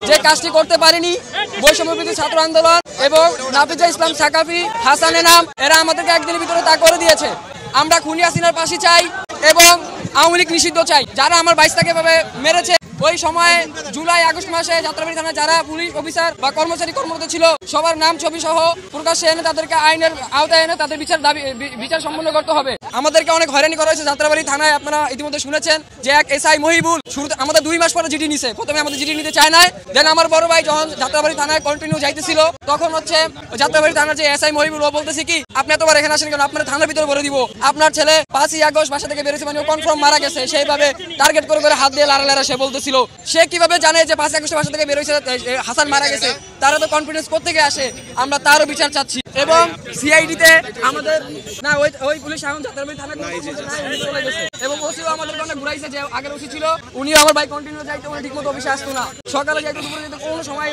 যে কাজটি করতে পারেনি বৈষম্যবিরোধী ছাত্র আন্দোলন এবং নাফিজা ইসলাম সাকাফি, হাসান এনাম, এরা আমাদেরকে একদিনের ভিতরে তা করে দিয়েছে। আমরা খুনি হাসিনার ফাঁসি চাই এবং আওয়ামী লীগ নিষিদ্ধ চাই। যারা আমার বাইশটাকে ভাবে মেরেছে ওই সময় জুলাই আগস্ট মাসে যাত্রাবাড়ি থানায় যারা পুলিশ অফিসার বা কর্মচারী কর্মরত ছিল সবার নাম ছবি সহ প্রকাশ্যে এনে তাদেরকে আইনের আওতায় এনে তাদের বিচার সম্পন্ন করতে হবে। আমাদেরকে অনেক হয়রানি করা হয়েছে যাত্রাবাড়ি থানায়। আপনারা ইতিমধ্যে শুনেছেন যে এক এসআই মহিবুল শুরুতে আমাদের 2 মাস পরে জিডি নিছে। প্রথমে আমাদের জিডি নিতে চায় নাই, দেন আমার বড় ভাই যখন যাত্রাবাড়ি থানায় কন্টিনিউ যাইতেছিল তখন হচ্ছে যাত্রাবাড়ি থানার যে এসআই মহিবুল ও বলতেছে কি আপনি এতবার এখানে আসেন কেন, আপনার থানার ভিতরে ভরে দিব, আপনার ছেলে 5ই আগস্ট বাসা থেকে বেরিয়েছে মানে কনফার্ম মারা গেছে। সেইভাবে টার্গেট করে হাত দিয়ে লাড়া সে বলতেছিল। সে কিভাবে জানে যে 5 আগস্ট বাসা থেকে বেরিয়েছে হাসান মারা গেছে? তারা তো কনফিডেন্স কোত্থেকে আসে? আমরা তারও বিচার চাচ্ছি। এবং সিআইডিতে আমাদের না ওই পুলিশ এখন যাত্রাবাড়ি থানায় চলে গেছে এবং ওসিও আমাদেরকে অনেক ঘুরাইছে। যে আগের ওসি ছিল উনিও আমার ভাই কন্টিনিউ যাইতে বলে ঠিকমতো অফিসে আসতো না, সকালে যাইতে দুপুরে যেতে কোনো সময়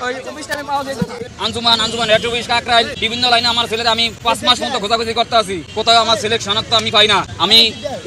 ওই অফিস টাইমে পাওয়া যেত না। আঞ্জুমান অ্যাক্টিভিস্ট কাকরাইল বিভিন্ন লাইনে আমার ছেলের আমি 5 মাস মতো খোঁজাখুঁজি করতে আছি, কোথাও আমার ছেলের শনাক্ত আমি পাই না। আমি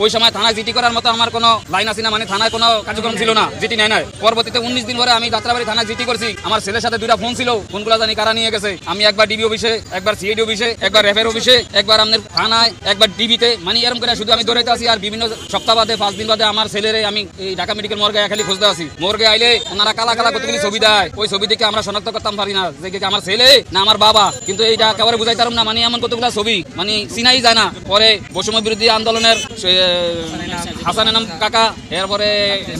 ওই সময় থানায় জিটি করার মতো আমার কোনো লাইন আছে না, মানে থানায় কোনো কার্যক্রম ছিল না, জিটি নেয় নাই। পরবর্তীতে 19 দিন পরে আমি যাত্রাবাড়ি থানায় জিটি করছি। আমার ছেলের সাথে 2টা ফোন ছিল, ফোনগুলো জানি কারা নিয়ে গেছে। আমি একবার ডিবি অফিসে, একবার সিআইডি অফিসে, একবার রেফের অফিসে, একবার আমাদের থানায়, একবার ডিবিতে, মানে এরকম করে শুধু আমি দৌড়াইতে আছি। আর বিভিন্ন সপ্তাহ বাদে 5 দিন বাদে আমার ছেলেরে আমি এই ঢাকা মেডিকেল মর্গে খালি খুঁজতে আছি। মর্গে আইলে ওনারা কালা কালা কতগুলি ছবি দেয়, ওই ছবি দেখে আমরা শনাক্ত করতাম পারি না যে আমার ছেলে না আমার বাবা। কিন্তু এইটা একেবারে বুঝাইতাম না, মানে এমন কতগুলো ছবি মানে চিনাই যায় না। পরে বৈষম্য বিরোধী আন্দোলনের হাসান এনাম কাকা, এরপরে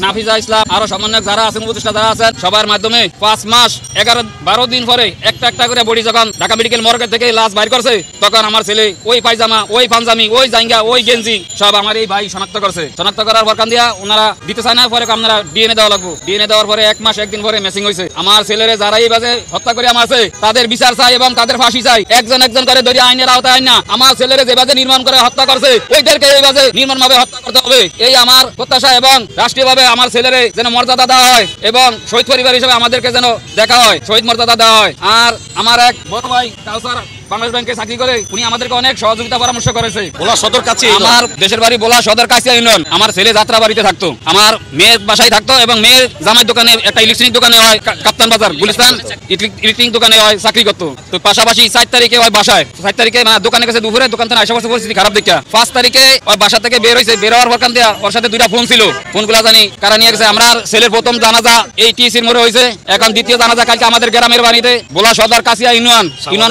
নাফিজা ইসলাম, আরো সমন্বয়ক যারা আছেন, উপদেষ্টা যারা আছেন, সবার মাধ্যমে 5 মাস 11-12 দিন পরে একটা একটা করে বডি যখন ঢাকা মেডিকেল মর্গে থেকে লাশ বাইর করছে তখন আমার ছেলে ওই পায়জামা, ওই পাঞ্জামি, ওই জাঙ্গা, ওই গেঞ্জি সব আমার এই ভাই শনাক্ত করছে। শনাক্ত করার পর কান দিয়া ওনারা দিতে চায় না, পরে আপনারা ডিএনএ দেওয়া লাগবো। ডিএনএ দেওয়ার পরে 1 মাস 1 দিন পরে মেসিং হয়েছে। আমার ছেলেরে যারা এই বাজে হত্যা করে আমারছে তাদের বিচার চাই এবং তাদের ফাঁসি চাই। একজন একজন করে ধরে আইনের আওতায় আইন না, আমার ছেলেরে যে বাজে নির্মাণ করে হত্যা করছে ওইদেরকে এই বাজে নির্মাণ ভাবে হত্যা করতে হবে, এই আমার প্রত্যাশা। এবং রাষ্ট্রীয়ভাবে আমার ছেলেরে যেন মর্যাদা দেওয়া হয় এবং শহীদ পরিবার হিসেবে আমাদেরকে যেন দেখা হয়, শহীদ মর্যাদা দেওয়া হয়। আর আমার এক বড় ভাই কাউসার বাংলাদেশ ব্যাংকে চাকরি করে, উনি আমাদেরকে অনেক সহযোগিতা পরামর্শ করেছে। ভোলা সদর কাছে আমার দেশের বাড়ি ভোলা সদর কাছে ইউনিয়ন। আমার ছেলে যাত্রাবাড়িতে থাকতো, আমার মেয়ের বাসায় থাকতো এবং মেয়ের জামাই দোকানে একটা ইলেকট্রনিক দোকানে হয়, কাপ্তান বাজার গুলিস্তান ইলেকট্রিক দোকানে হয় চাকরি করতো। তো পাশাপাশি 4 তারিখে হয় বাসায়, 4 তারিখে মানে দোকানে গেছে দুপুরে, দোকান থেকে আশেপাশে পরিস্থিতি খারাপ দেখা 5 তারিখে ওই বাসা থেকে বের হয়েছে। বের হওয়ার পর কান দিয়া ওর সাথে 2টা ফোন ছিল, ফোনগুলা জানি কারা নিয়ে গেছে। আমার ছেলের প্রথম জানাজা এই টিএসির মোড়ে হয়েছে, এখন দ্বিতীয় জানাজা কালকে আমাদের গ্রামের বাড়িতে ভোলা সদর কাছিয়া ইউনিয়ন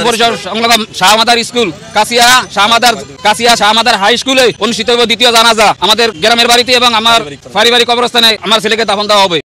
পরিষদ সংলগ্ন শাহমাদার স্কুল কাছিয়া শাহমাদার হাই স্কুলে অনুষ্ঠিত হবে দ্বিতীয় জানাজা আমাদের গ্রামের বাড়িতে এবং আমার পারিবারিক কবরস্থানে আমার ছেলেকে দাফন দেওয়া হবে।